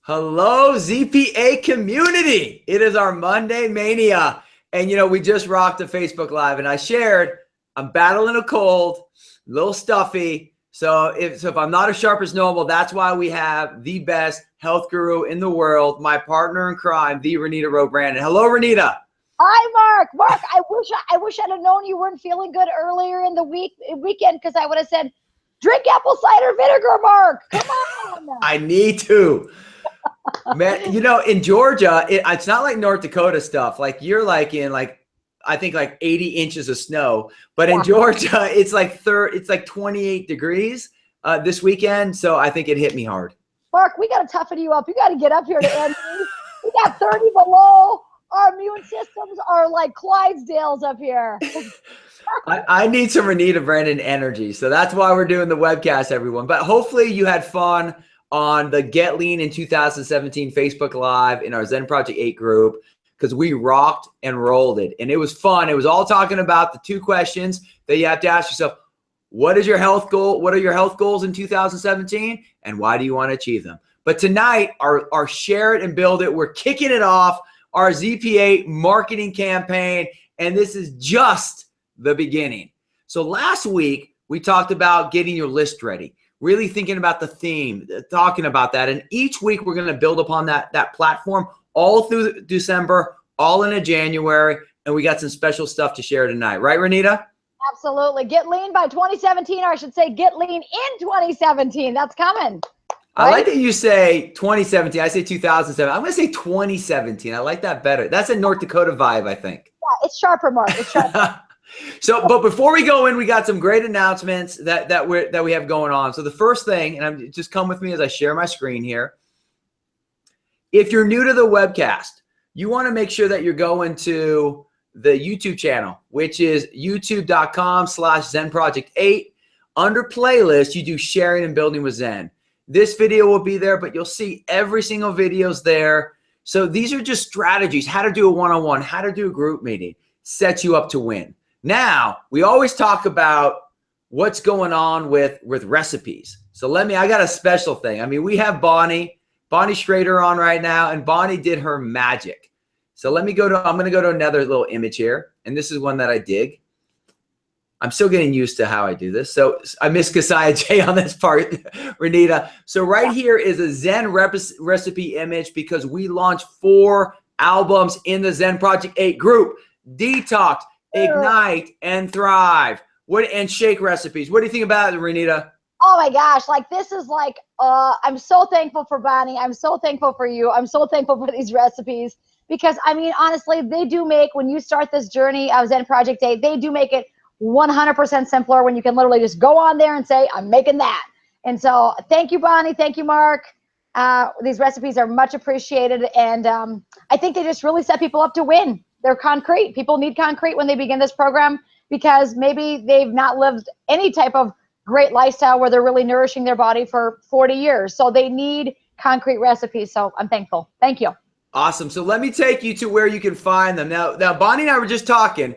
Hello, ZP8 community. It is our Monday Mania. And, we just rocked a Facebook Live, and I shared I'm battling a cold, a little stuffy. So if I'm not as sharp as normal, that's why we have the best health guru in the world, my partner in crime, the Renita Rowe-Brandon. Hello, Renita. Hi, Mark. Mark, I wish I'd have known you weren't feeling good earlier in the weekend, because I would have said, drink apple cider vinegar, Mark. Come on. I need to. Man, in Georgia, it's not like North Dakota stuff. Like you're like in I think 80 inches of snow, but in Georgia, it's like 28 degrees this weekend. So I think it hit me hard. Mark, we got to toughen you up. You got to get up here to end. We got 30 below. Our immune systems are like Clydesdales up here. I need some Renita Brandon energy. So that's why we're doing the webcast, everyone. But hopefully you had fun on the Get Lean in 2017 Facebook Live in our Zen Project 8 group, because we rocked and rolled it. And it was fun. It was all talking about the two questions that you have to ask yourself. What is your health goal? What are your health goals in 2017? And why do you want to achieve them? But tonight, our Share It and Build It, we're kicking it off, our ZP8 marketing campaign. And this is just the beginning. So last week, we talked about getting your list ready. Really thinking about the theme, talking about that. And each week we're going to build upon that platform all through December, all into January. And we got some special stuff to share tonight. Right, Renita? Absolutely. Get lean by 2017, or I should say get lean in 2017. That's coming. Right? I like that you say 2017. I say 2007. I'm going to say 2017. I like that better. That's a North Dakota vibe, I think. Yeah, it's sharper, Mark. It's sharper. So, but before we go in, we got some great announcements that we have going on. So the first thing, and just come with me as I share my screen here. If you're new to the webcast, you want to make sure that you're going to the YouTube channel, which is youtube.com/ZenProject8. Under playlist, you do sharing and building with Zen. This video will be there, but you'll see every single video's there. So these are just strategies, how to do a one-on-one, how to do a group meeting, sets you up to win. Now, we always talk about what's going on with recipes. So I got a special thing. I mean, we have Bonnie Schrader on right now, and Bonnie did her magic. So I'm going to go to another little image here, and this is one that I dig. I'm still getting used to how I do this. So I miss Kasaya J on this part, Renita. So right here is a Zen recipe image, because we launched 4 albums in the Zen Project 8 group: Detox, Ignite, and Thrive. And shake recipes. What do you think about it, Renita? Oh my gosh, this is I'm so thankful for Bonnie. I'm so thankful for you. I'm so thankful for these recipes, because I mean, honestly, they do make, when you start this journey of Zen Project 8, they do make it 100% simpler when you can literally just go on there and say, I'm making that. And so thank you, Bonnie. Thank you, Mark. These recipes are much appreciated. And I think they just really set people up to win. They're concrete. People need concrete when they begin this program, because maybe they've not lived any type of great lifestyle where they're really nourishing their body for 40 years. So they need concrete recipes. So I'm thankful. Thank you. Awesome. So let me take you to where you can find them. Now Bonnie and I were just talking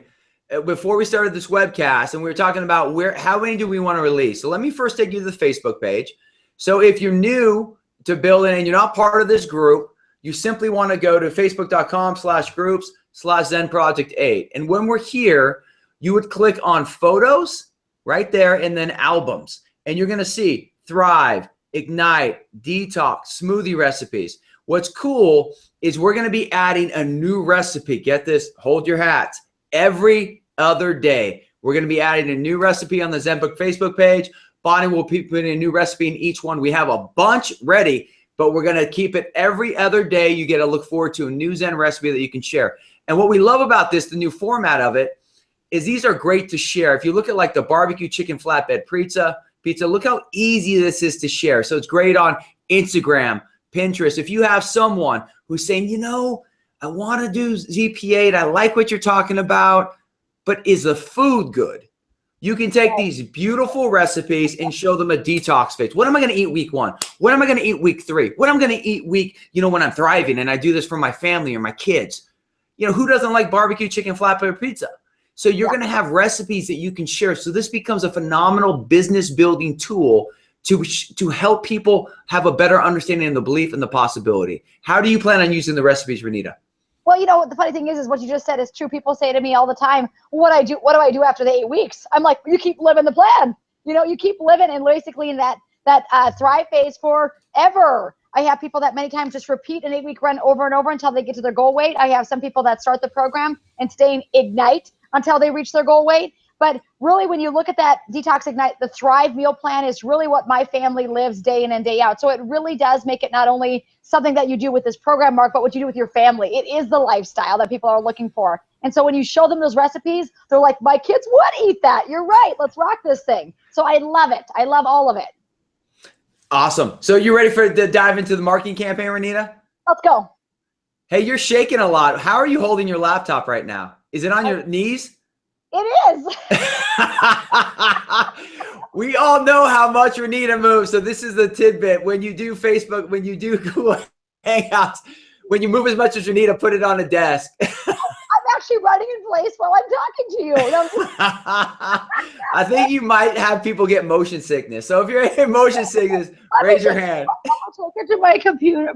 before we started this webcast, and we were talking about how many do we want to release. So let me first take you to the Facebook page. So if you're new to building and you're not part of this group, you simply want to go to facebook.com/groups/ZenProject8. And when we're here, you would click on photos right there, and then albums. And you're going to see Thrive, Ignite, Detox, smoothie recipes. What's cool is we're going to be adding a new recipe. Get this, hold your hats. Every other day, we're going to be adding a new recipe on the ZenBook Facebook page. Bonnie will be putting a new recipe in each one. We have a bunch ready, but we're going to keep it every other day. You get to look forward to a new Zen recipe that you can share. And what we love about this, the new format of it, is these are great to share. If you look at the barbecue chicken flatbread pizza, look how easy this is to share. So it's great on Instagram, Pinterest. If you have someone who's saying, I want to do ZP8, I like what you're talking about, but is the food good? You can take these beautiful recipes and show them a detox fix. What am I going to eat week 1? What am I going to eat week 3? What am I going to eat week, when I'm thriving and I do this for my family or my kids? Who doesn't like barbecue chicken flatbread pizza? So you're going to have recipes that you can share. So this becomes a phenomenal business building tool to help people have a better understanding of the belief and the possibility. How do you plan on using the recipes, Renita? Well, you know, the funny thing is what you just said is true. People say to me all the time, what do I do after the 8 weeks? I'm like, you keep living the plan. You know, you keep living and basically in that thrive phase forever. I have people that many times just repeat an 8-week run over and over until they get to their goal weight. I have some people that start the program and stay in Ignite until they reach their goal weight. But really, when you look at that Detox Ignite, the Thrive meal plan is really what my family lives day in and day out. So it really does make it not only something that you do with this program, Mark, but what you do with your family. It is the lifestyle that people are looking for. And so when you show them those recipes, they're like, my kids would eat that. You're right. Let's rock this thing. So I love it. I love all of it. Awesome. So you ready to dive into the marketing campaign, Renita? Let's go. Hey, you're shaking a lot. How are you holding your laptop right now? Is it on your knees? It is. We all know how much Renita moves. So this is the tidbit. When you do Facebook, when you do Google Hangouts, when you move as much as Renita, put it on a desk. I'm actually running in place while I'm talking to you. I think you might have people get motion sickness. So if you're in motion sickness, raise your hand. I'll take it to my computer.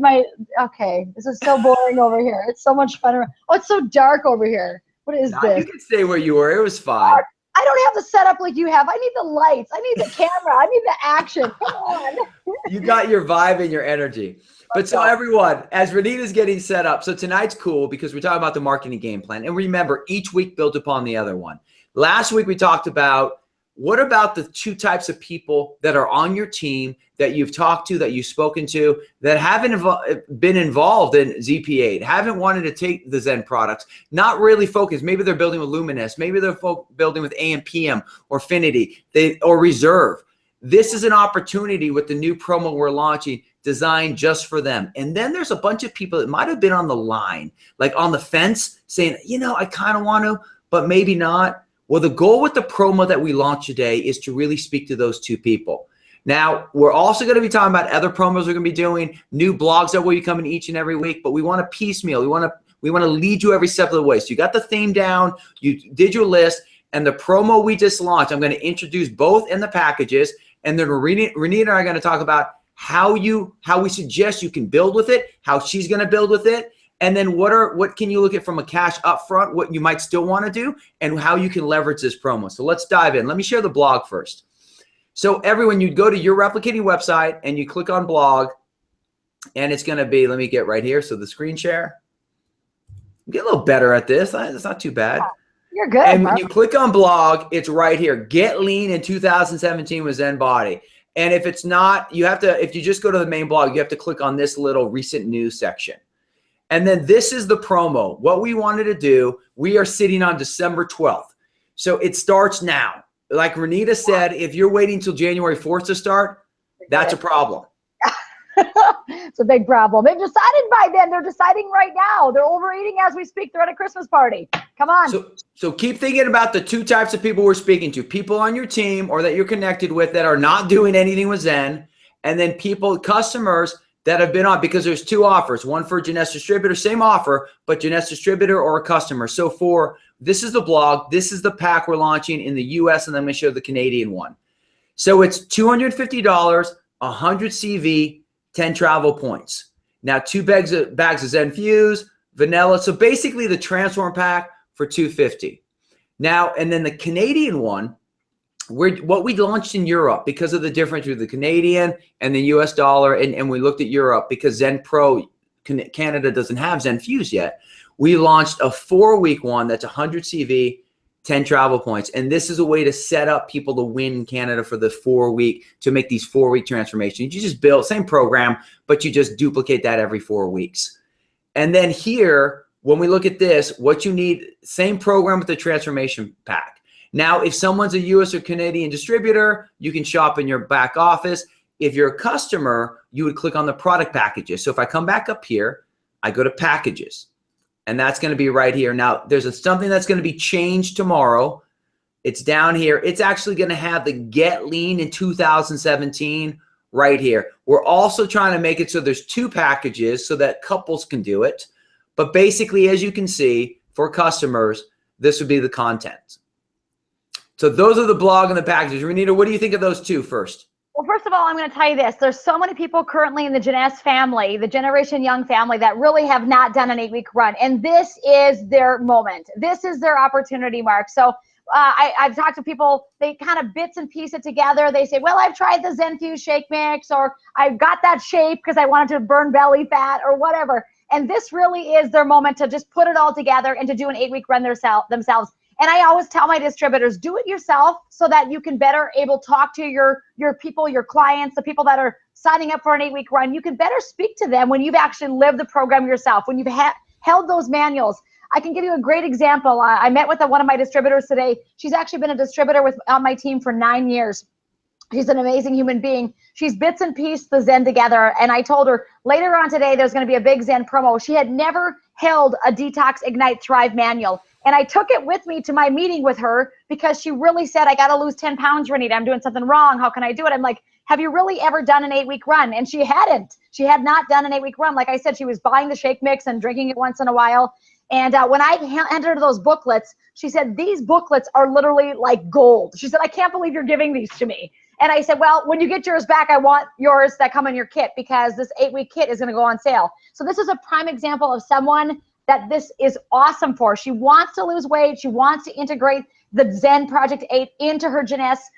Okay, this is so boring over here. It's so much fun. Oh, it's so dark over here. What is this? You can stay where you were. It was fine. I don't have the setup like you have. I need the lights. I need the camera. I need the action. Come on. You got your vibe and your energy. But so everyone, as Renita's getting set up, so tonight's cool because we're talking about the marketing game plan. And remember, each week built upon the other one. Last week we talked about what about the 2 types of people that are on your team that you've talked to, that you've spoken to, that haven't been involved in ZP8, haven't wanted to take the Zen products, not really focused. Maybe they're building with Luminous. Maybe they're building with AM/PM or Finity or Reserve. This is an opportunity with the new promo we're launching designed just for them. And then there's a bunch of people that might have been on the line, like on the fence saying, you know, I kind of want to, but maybe not. Well, the goal with the promo that we launched today is to really speak to those 2 people. Now, we're also going to be talking about other promos we're going to be doing, new blogs that will be coming each and every week, but we want to piecemeal. We want to lead you every step of the way. So you got the theme down, you did your list, and the promo we just launched, I'm going to introduce both in the packages, and then Renita and I are going to talk about how we suggest you can build with it, how she's going to build with it, and then what can you look at from a cash upfront, what you might still want to do, and how you can leverage this promo. So let's dive in. Let me share the blog first. So everyone, you'd go to your replicating website and you click on blog, and it's going to be, let me get right here. So the screen share. Get a little better at this. It's not too bad. You're good. And when you click on blog, it's right here. Get lean in 2017 with Zen Body. And if it's not, if you just go to the main blog, you have to click on this little recent news section. And then this is the promo. What we wanted to do, we are sitting on December 12th. So it starts now. Like Renita said, if you're waiting till January 4th to start, that's a problem. It's a big problem. They've decided by then. They're deciding right now. They're overeating as we speak. They're at a Christmas party. Come on. So keep thinking about the 2 types of people we're speaking to. People on your team or that you're connected with that are not doing anything with Zen. And then customers that have been on, because there's 2 offers. One for Jeanette's distributor, same offer, but Jeanette's distributor or a customer. So this is the blog. This is the pack we're launching in the US, and then I'm going to show the Canadian one. So it's $250, 100 CV, 10 travel points. Now 2 bags of Zen Fuse, vanilla. So basically the Transform pack for $250. Now, and then the Canadian one, what we launched in Europe, because of the difference with the Canadian and the US dollar, and we looked at Europe because Zen Pro Canada doesn't have Zen Fuse yet. We launched a 4-week one that's 100 CV, 10 travel points. And this is a way to set up people to win in Canada for the 4-week, to make these 4-week transformations. You just build, same program, but you just duplicate that every 4 weeks. And then here, when we look at this, what you need, same program with the transformation pack. Now, if someone's a US or Canadian distributor, you can shop in your back office. If you're a customer, you would click on the product packages. So if I come back up here, I go to packages, and that's going to be right here. Now, there's something that's going to be changed tomorrow. It's down here. It's actually going to have the Get Lean in 2017 right here. We're also trying to make it so there's 2 packages so that couples can do it. But basically, as you can see, for customers, this would be the content. So those are the blog and the packages. Renita, what do you think of those 2 first? Well, first of all, I'm going to tell you this. There's so many people currently in the Gen S family, the Generation Young family, that really have not done an 8-week run. And this is their moment. This is their opportunity, Mark. So I've talked to people, they kind of bits and piece it together. They say, well, I've tried the ZenFuse shake mix, or I've got that shape because I wanted to burn belly fat or whatever. And this really is their moment to just put it all together and to do an 8-week run themselves. And I always tell my distributors, do it yourself so that you can better able talk to your people, your clients, the people that are signing up for an 8-week run. You can better speak to them when you've actually lived the program yourself, when you've held those manuals. I can give you a great example. I met with one of my distributors today. She's actually been a distributor on my team for 9 years. She's an amazing human being. She's bits and pieces the Zen together. And I told her later on today, there's going to be a big Zen promo. She had never held a Detox, Ignite, Thrive manual. And I took it with me to my meeting with her because she really said, I got to lose 10 pounds, Renita. I'm doing something wrong. How can I do it? I'm like, have you really ever done an 8-week run? And she hadn't. She had not done an 8-week run. Like I said, she was buying the shake mix and drinking it once in a while. And when I entered those booklets, she said, these booklets are literally like gold. She said, I can't believe you're giving these to me. And I said, well, when you get yours back, I want yours that come in your kit because this 8-week kit is going to go on sale. So this is a prime example of someone that this is awesome for. She wants to lose weight. She wants to integrate the Zen Project 8 into her Gen S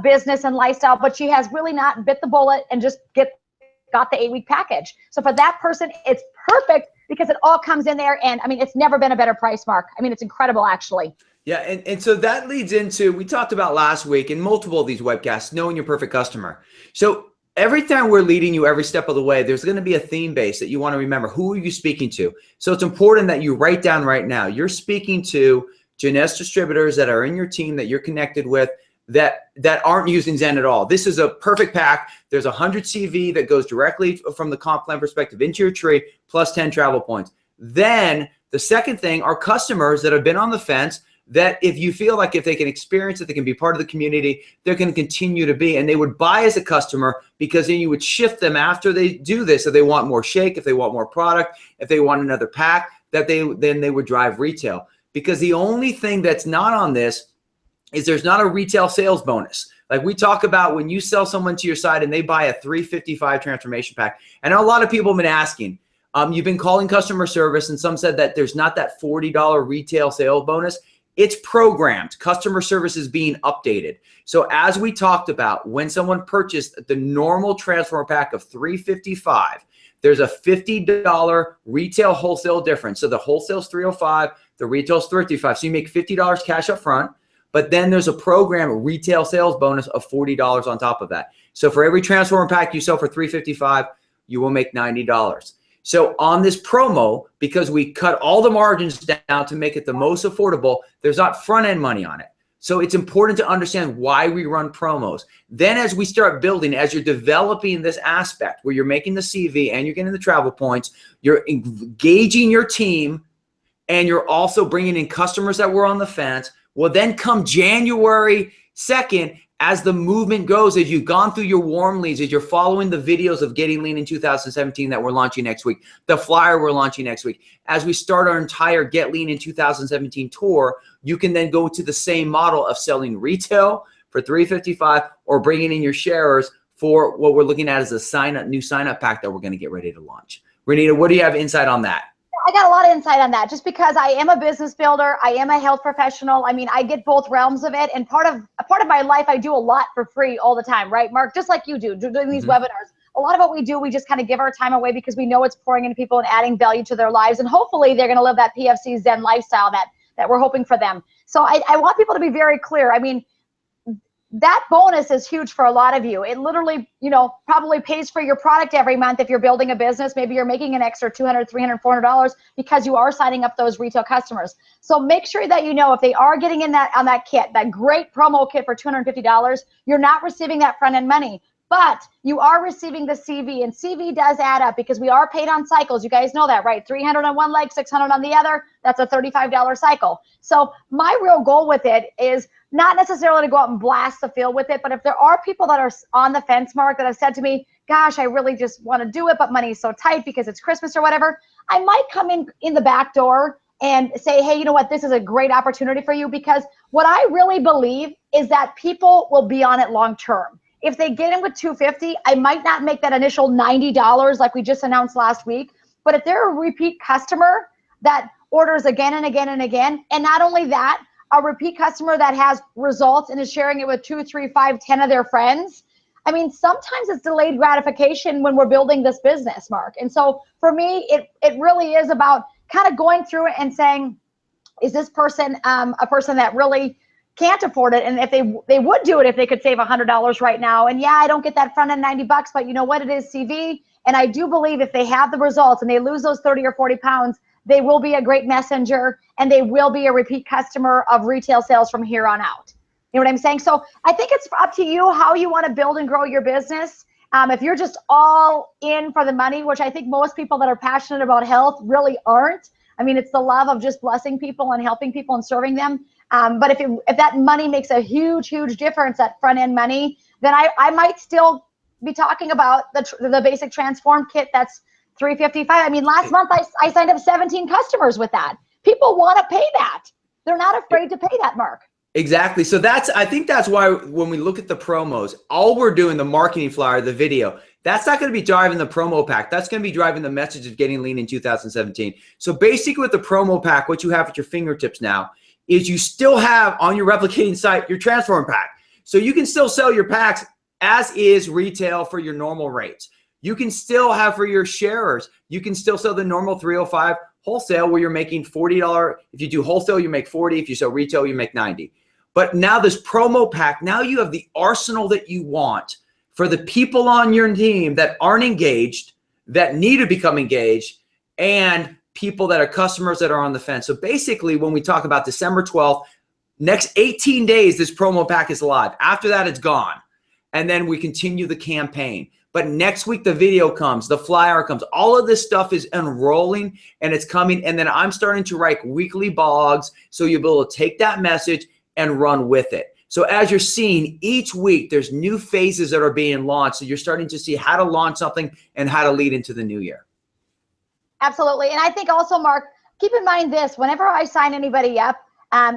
business and lifestyle, but she has really not bit the bullet and just got the 8-week package. So for that person, it's perfect because it all comes in there. And I mean, it's never been a better price, Mark. I mean, it's incredible, actually. Yeah, and so that leads into, we talked about last week in multiple of these webcasts, knowing your perfect customer. So every time we're leading you every step of the way, there's going to be a theme base that you want to remember. Who are you speaking to? So it's important that you write down right now, you're speaking to Gen S distributors that are in your team that you're connected with that aren't using Zen at all. This is a perfect pack. There's 100 CV that goes directly from the comp plan perspective into your tree, plus 10 travel points. Then the second thing are customers that have been on the fence, that if you feel like if they can experience it, they can be part of the community, they're going to continue to be, and they would buy as a customer because then you would shift them after they do this. If they want more shake, if they want more product, if they want another pack, then they would drive retail. Because the only thing that's not on this is there's not a retail sales bonus. Like we talk about when you sell someone to your site and they buy a 355 transformation pack. I know a lot of people have been asking, you've been calling customer service and some said that there's not that $40 retail sales bonus. It's programmed. Customer service is being updated. So as we talked about, when someone purchased the normal transformer pack of $355, there's a $50 retail wholesale difference. So the wholesale's $305, the retail's $355. So you make $50 cash up front, but then there's a program retail sales bonus of $40 on top of that. So for every transformer pack you sell for $355, you will make $90. So on this promo, because we cut all the margins down to make it the most affordable, there's not front-end money on it. So it's important to understand why we run promos. Then as we start building, as you're developing this aspect where you're making the CV and you're getting the travel points, you're engaging your team, and you're also bringing in customers that were on the fence. Well, then come January 2nd, as the movement goes, as you've gone through your warm leads, as you're following the videos of Getting Lean in 2017 that we're launching next week, the flyer we're launching next week, as we start our entire Get Lean in 2017 tour, you can then go to the same model of selling retail for $355 or bringing in your sharers for what we're looking at as a new sign-up pack that we're going to get ready to launch. Renita, what do you have insight on that? I got a lot of insight on that just because I am a business builder. I am a health professional. I mean, I get both realms of it. And part of my life, I do a lot for free all the time, right, Mark? Just like you do, doing these webinars. A lot of what we do, we just kind of give our time away because we know it's pouring into people and adding value to their lives. And hopefully they're going to live that PFC Zen lifestyle that we're hoping for them. So I want people to be very clear. I mean, that bonus is huge for a lot of you. It literally, probably pays for your product every month if you're building a business. Maybe you're making an extra $200, $300, $400 because you are signing up those retail customers. So make sure that if they are getting in on that kit, that great promo kit for $250, you're not receiving that front end money. But you are receiving the CV, and CV does add up because we are paid on cycles. You guys know that, right? 300 on one leg, 600 on the other. That's a $35 cycle. So my real goal with it is not necessarily to go out and blast the field with it, but if there are people that are on the fence, Mark, that have said to me, gosh, I really just want to do it, but money's so tight because it's Christmas or whatever, I might come in the back door and say, hey, you know what, this is a great opportunity for you, because what I really believe is that people will be on it long term. if they get in with 250, I might not make that initial $90 like we just announced last week. But if they're a repeat customer that orders again and again and again, and not only that, a repeat customer that has results and is sharing it with 2, 3, 5, 10 of their friends. I mean, sometimes it's delayed gratification when we're building this business, Mark. And so for me, it really is about kind of going through it and saying, is this person a person that really can't afford it? And if they would do it if they could save $100 right now. And yeah, I don't get that front end $90, but you know what? It is CV. And I do believe if they have the results and they lose those 30 or 40 pounds, they will be a great messenger and they will be a repeat customer of retail sales from here on out. You know what I'm saying? So I think it's up to you how you want to build and grow your business. If you're just all in for the money, which I think most people that are passionate about health really aren't. I mean, it's the love of just blessing people and helping people and serving them. But if that money makes a huge, huge difference, that front end money, then I might still be talking about the basic transform kit that's $355. I mean, last month I signed up 17 customers with that. People want to pay that. They're not afraid to pay that, Mark. Exactly. So I think that's why when we look at the promos, all we're doing, the marketing flyer, the video, that's not going to be driving the promo pack. That's going to be driving the message of getting lean in 2017. So basically with the promo pack, what you have at your fingertips now is you still have on your replicating site your transform pack. So you can still sell your packs as is retail for your normal rates. You can still have for your sharers, you can still sell the normal 305 wholesale where you're making $40. If you do wholesale, you make 40. If you sell retail, you make 90. But now this promo pack, now you have the arsenal that you want for the people on your team that aren't engaged, that need to become engaged, and people that are customers that are on the fence. So basically, when we talk about December 12th, next 18 days, this promo pack is live. After that, it's gone. And then we continue the campaign. But next week, the video comes, the flyer comes. All of this stuff is unrolling and it's coming. And then I'm starting to write weekly blogs so you'll be able to take that message and run with it. So as you're seeing each week, there's new phases that are being launched. So you're starting to see how to launch something and how to lead into the new year. Absolutely. And I think also, Mark, keep in mind this, whenever I sign anybody up,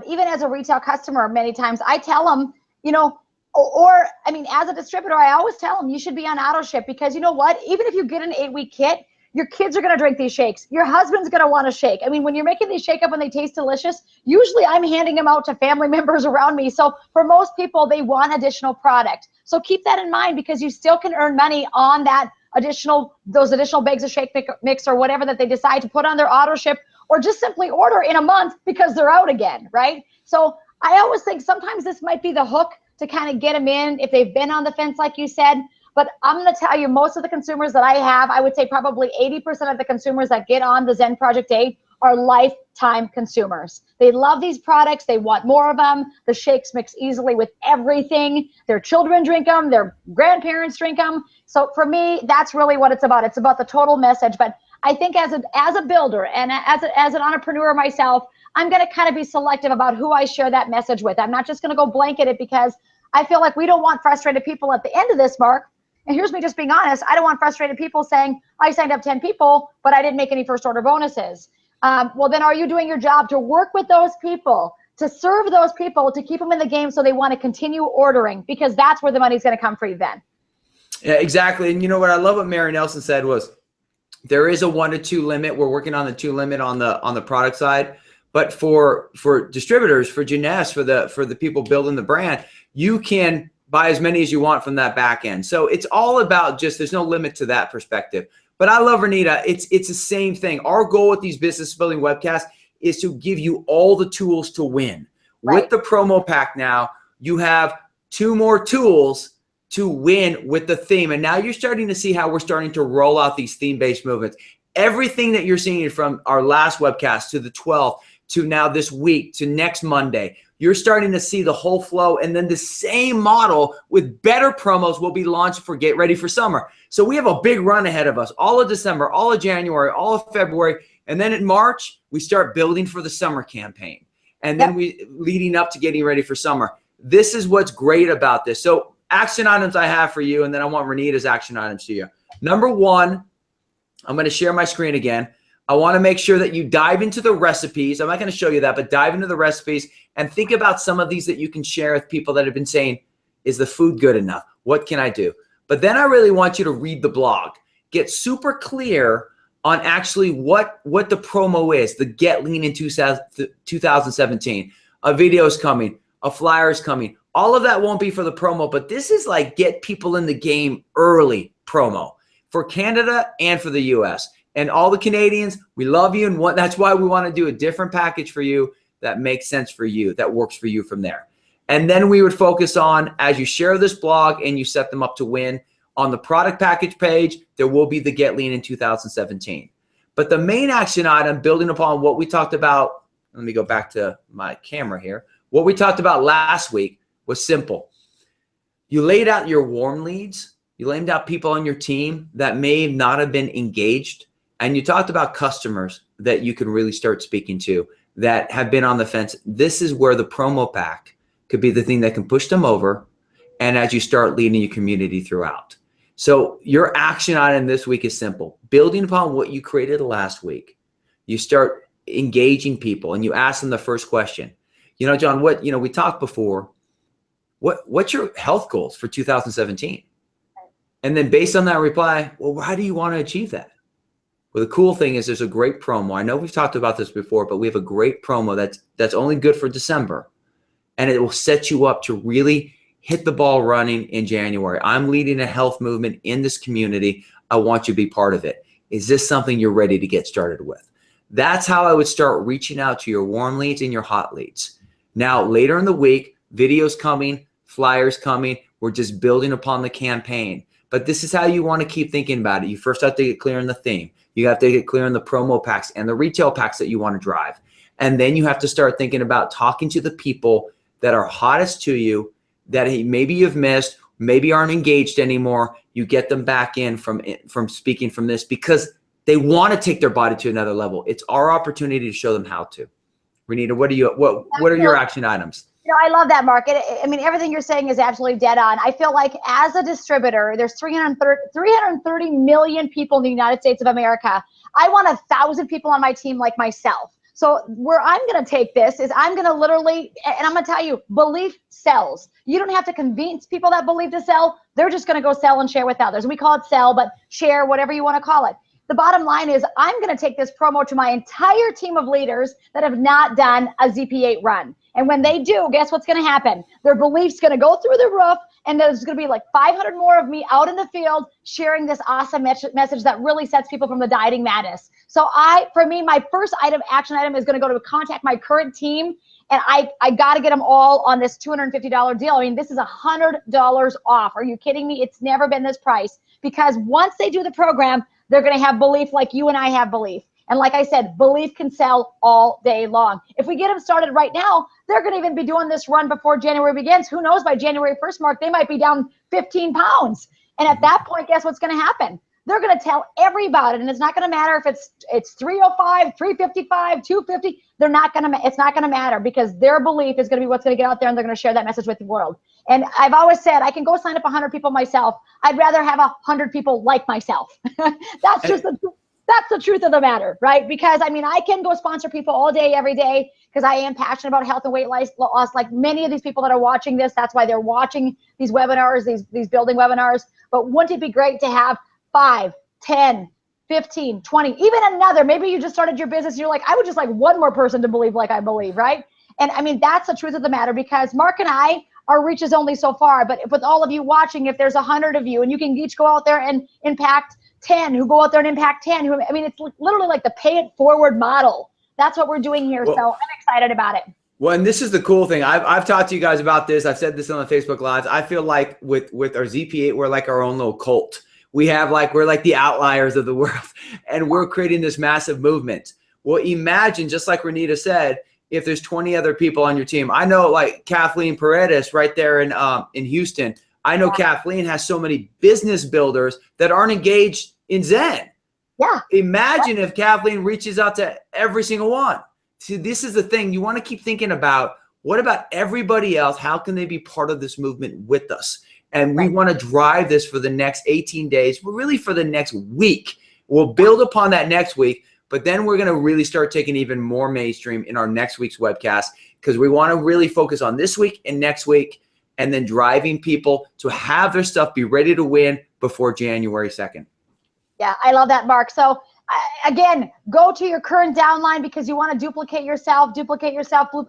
even as a retail customer, many times I tell them, you know, or I mean, as a distributor, I always tell them you should be on auto ship because you know what? Even if you get an 8-week kit, your kids are going to drink these shakes. Your husband's going to want to shake. I mean, when you're making these shake up and they taste delicious, usually I'm handing them out to family members around me. So for most people, they want additional product. So keep that in mind because you still can earn money on those additional bags of shake mix or whatever that they decide to put on their auto ship or just simply order in a month because they're out again, right? So I always think sometimes this might be the hook to kind of get them in if they've been on the fence, like you said. But I'm going to tell you, most of the consumers that I have, I would say probably 80% of the consumers that get on the Zen Project 8 are lifetime consumers. They love these products. They want more of them. The shakes mix easily with everything. Their children drink them. Their grandparents drink them. So for me, that's really what it's about. It's about the total message. But I think as a builder and as an entrepreneur myself, I'm going to kind of be selective about who I share that message with. I'm not just going to go blanket it because I feel like we don't want frustrated people at the end of this, Mark. And here's me just being honest. I don't want frustrated people saying, I signed up 10 people, but I didn't make any first order bonuses. Well, then are you doing your job to work with those people, to serve those people, to keep them in the game so they want to continue ordering? Because that's where the money's going to come for you then. Yeah, exactly. And you know what I love what Mary Nelson said was there is a 1 to 2 limit. We're working on the 2 limit on the product side. But for distributors, for Jeunesse, for the people building the brand, you can buy as many as you want from that back end. So it's all about just, there's no limit to that perspective. But I love Renita. It's the same thing. Our goal with these business building webcasts is to give you all the tools to win. Right. With the promo pack now, you have 2 more tools to win with the theme. And now you're starting to see how we're starting to roll out these theme-based movements. Everything that you're seeing from our last webcast to the 12th, to now this week, to next Monday, you're starting to see the whole flow. And then the same model with better promos will be launched for Get Ready for Summer. So we have a big run ahead of us, all of December, all of January, all of February. And then in March, we start building for the summer campaign. And then we leading up to getting ready for summer. This is what's great about this. So action items I have for you, and then I want Renita's action items to you. Number 1, I'm going to share my screen again. I want to make sure that you dive into the recipes. I'm not going to show you that, but dive into the recipes and think about some of these that you can share with people that have been saying, Is the food good enough? What can I do? But then I really want you to read the blog. Get super clear on actually what the promo is, the Get Lean in 2017. A video is coming, a flyer is coming. All of that won't be for the promo, but this is like get people in the game early promo for Canada and for the US. And all the Canadians, we love you, and that's why we want to do a different package for you that makes sense for you, that works for you from there. And then we would focus on, as you share this blog and you set them up to win, on the product package page, there will be the Get Lean in 2017. But the main action item, building upon what we talked about, let me go back to my camera here. What we talked about last week was simple. You laid out your warm leads. You laid out people on your team that may not have been engaged. And you talked about customers that you can really start speaking to that have been on the fence. This is where the promo pack could be the thing that can push them over. And as you start leading your community throughout. So your action item this week is simple. Building upon what you created last week, you start engaging people and you ask them the first question. You know, John, we talked before, what's your health goals for 2017? And then based on that reply, well, how do you want to achieve that? Well, the cool thing is there's a great promo. I know we've talked about this before, but we have a great promo that's only good for December. And it will set you up to really hit the ball running in January. I'm leading a health movement in this community. I want you to be part of it. Is this something you're ready to get started with? That's how I would start reaching out to your warm leads and your hot leads. Now, later in the week, videos coming, flyers coming. We're just building upon the campaign. But this is how you want to keep thinking about it. You first have to get clear on the theme. You have to get clear on the promo packs and the retail packs that you want to drive. And then you have to start thinking about talking to the people that are hottest to you, that maybe you've missed, maybe aren't engaged anymore. You get them back in from speaking from this because they want to take their body to another level. It's our opportunity to show them how to. Renita, what are your action items? You know, I love that, Mark. I mean, everything you're saying is absolutely dead on. I feel like as a distributor, there's 330 million people in the United States of America. I want 1,000 people on my team like myself. So where I'm going to take this is I'm going to literally, and I'm going to tell you, belief sells. You don't have to convince people that believe to sell. They're just going to go sell and share with others. We call it sell, but share, whatever you want to call it. The bottom line is I'm going to take this promo to my entire team of leaders that have not done a ZP8 run. And when they do, guess what's going to happen? Their belief's going to go through the roof, and there's going to be like 500 more of me out in the field sharing this awesome message that really sets people from the dieting madness. So for me, my first action item is going to go to contact my current team, and I got to get them all on this $250 deal. I mean, this is $100 off. Are you kidding me? It's never been this price, because once they do the program, they're going to have belief like you and I have belief. And like I said, belief can sell all day long. If we get them started right now, they're going to even be doing this run before January begins. Who knows, by January 1st, Mark, they might be down 15 pounds. And at that point, guess what's going to happen? They're going to tell everybody, and it's not going to matter if it's 305, 355, 250. It's not going to matter, because their belief is going to be what's going to get out there, and they're going to share that message with the world. And I've always said, I can go sign up 100 people myself. I'd rather have 100 people like myself. That's the truth of the matter, right? Because I mean, I can go sponsor people all day, every day, because I am passionate about health and weight loss. Like many of these people that are watching this, that's why they're watching these webinars, these building webinars. But wouldn't it be great to have 5, 10, 15, 20, even another? Maybe you just started your business. You're like, I would just like one more person to believe like I believe, right? And I mean, that's the truth of the matter, because Mark and I, our reach is only so far. But with all of you watching, if there's 100 of you, and you can each go out there and impact 10, who go out there and impact 10, I mean, it's literally like the pay it forward model. That's what we're doing here. Well, so I'm excited about it. Well, and this is the cool thing. I've talked to you guys about this. I've said this on the Facebook Lives. I feel like with our ZP8, we're like our own little cult. We're like the outliers of the world, and we're creating this massive movement. Well, imagine, just like Renita said, if there's 20 other people on your team. I know, like Kathleen Paredes right there in Houston. I know Kathleen has so many business builders that aren't engaged in Zen. Yeah. Imagine if Kathleen reaches out to every single one. See, this is the thing. You want to keep thinking about, what about everybody else? How can they be part of this movement with us? And we want to drive this for the next 18 days, but really for the next week. We'll build upon that next week, but then we're going to really start taking even more mainstream in our next week's webcast, because we want to really focus on this week and next week. and then driving people to have their stuff be ready to win before January 2nd. Yeah, I love that, Mark. So again, go to your current downline because you want to duplicate yourself.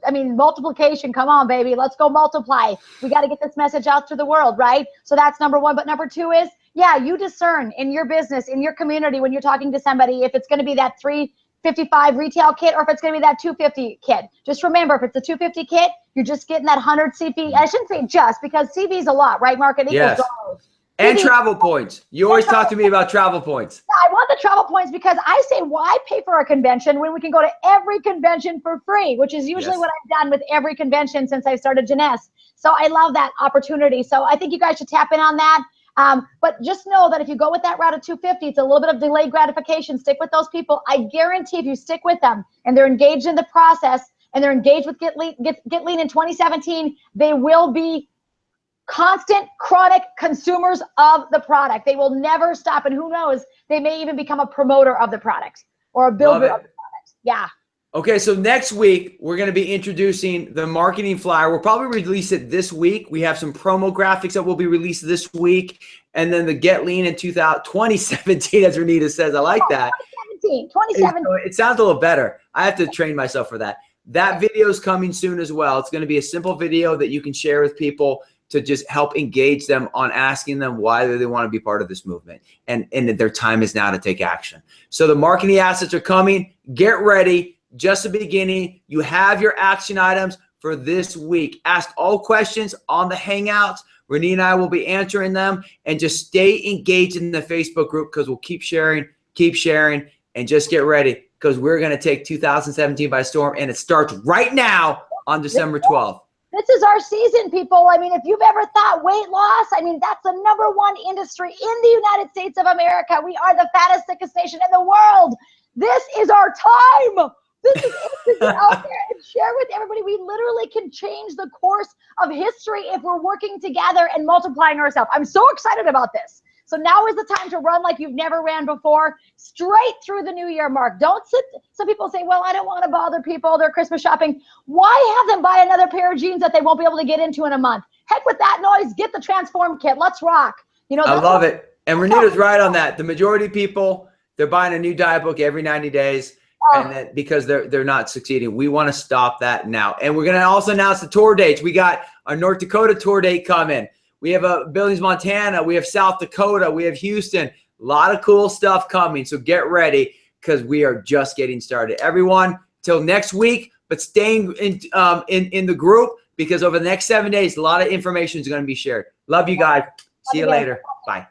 I mean, multiplication. Come on, baby. Let's go multiply. We got to get this message out to the world, right? So that's number one. But number two is, yeah, you discern in your business, in your community, when you're talking to somebody, if it's going to be that $355 retail kit or if it's going to be that $250 kit. Just remember, if it's a $250 kit, you're just getting that 100 CV. I shouldn't say just, because CV is a lot, right, Mark? It equals dollars. And travel points. You always talk to me about travel points. I want the travel points because I say, why pay for a convention when we can go to every convention for free, which is usually what I've done with every convention since I started Jeunesse. So I love that opportunity. So I think you guys should tap in on that. But just know that if you go with that route of 250, it's a little bit of delayed gratification. Stick with those people. I guarantee if you stick with them and they're engaged in the process and they're engaged with Get Lean in 2017, they will be constant, chronic consumers of the product. They will never stop. And who knows, they may even become a promoter of the product or a builder of the product. Yeah. Okay, so next week, we're going to be introducing the marketing flyer. We'll probably release it this week. We have some promo graphics that will be released this week. And then the Get Lean in 2017, as Renita says. I like that. 2017. It sounds a little better. I have to train myself for that. That video is coming soon as well. It's going to be a simple video that you can share with people to just help engage them on asking them why they want to be part of this movement. And their time is now to take action. So the marketing assets are coming. Get ready. Just the beginning. You have your action items for this week. Ask all questions on the Hangouts. Renee and I will be answering them. And just stay engaged in the Facebook group because we'll keep sharing, and just get ready because we're going to take 2017 by storm. And it starts right now on December 12th. This is our season, people. I mean, if you've ever thought weight loss, I mean, that's the #1 industry in the United States of America. We are the fattest, sickest nation in the world. This is our time. This is it to get out there and share with everybody. We literally can change the course of history if we're working together and multiplying ourselves. I'm so excited about this. So now is the time to run like you've never ran before, straight through the new year, Mark. Don't sit. Some people say, well, I don't want to bother people. They're Christmas shopping. Why have them buy another pair of jeans that they won't be able to get into in a month? Heck with that noise. Get the Transform kit. Let's rock. You know, I love it. And Renita's right on that. The majority of people, they're buying a new diet book every 90 days. And that because they're not succeeding. We want to stop that now. And we're going to also announce the tour dates. We got our North Dakota tour date coming. We have Billings, Montana. We have South Dakota. We have Houston. A lot of cool stuff coming. So get ready because we are just getting started. Everyone, till next week, but staying in the group because over the next 7 days, a lot of information is going to be shared. Love you guys. See you later. Bye.